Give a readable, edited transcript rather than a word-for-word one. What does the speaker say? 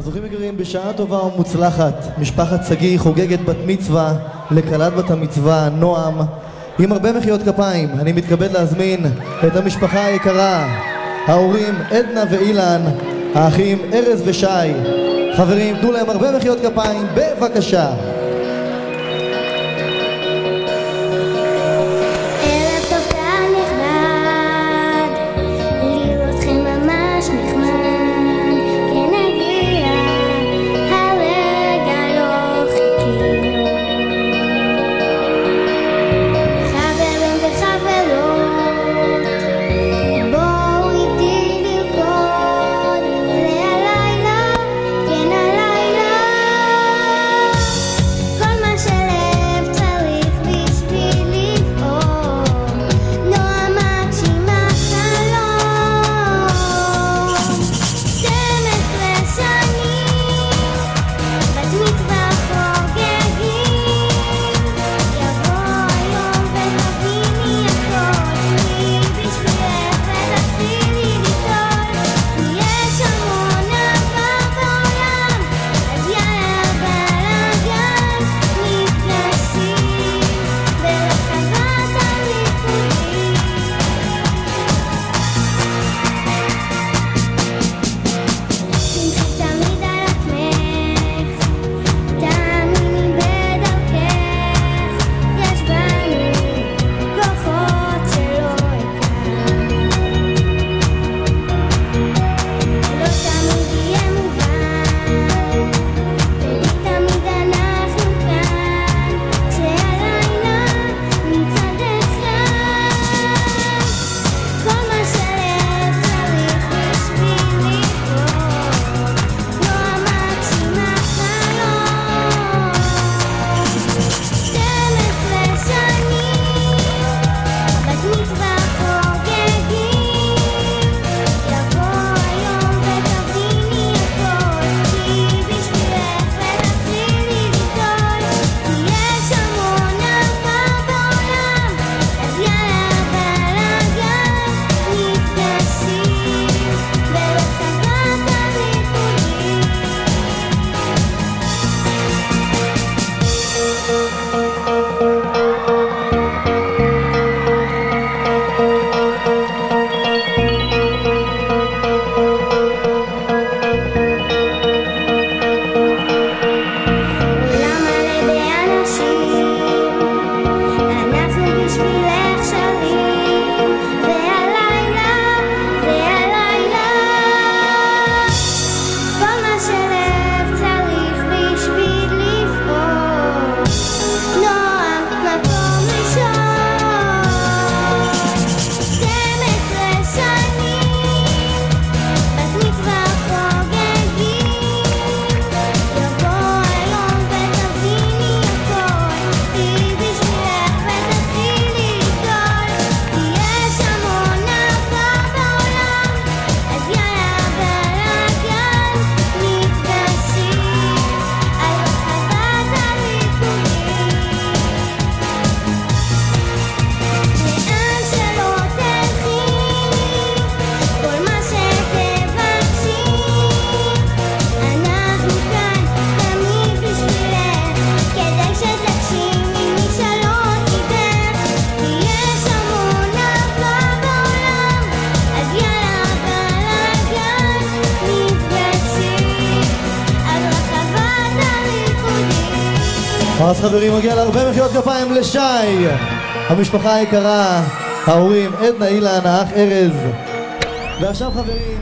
אז אורחים יקרים, בשעה טובה ומוצלחת משפחת סגי חוגגת בת מצווה לכלת בת המצווה נועם עם הרבה מחיאות כפיים. אני מתכבד להזמין את המשפחה היקרה, ההורים עדנה ואילן, האחים ארז ושי. חברים, תנו להם הרבה מחיאות כפיים בבקשה. אז חברים, מגיע להרבה מחיאות כפיים לשי, המשפחה היקרה, ההורים עדנה, אילן, האח ארז. ועכשיו חברים,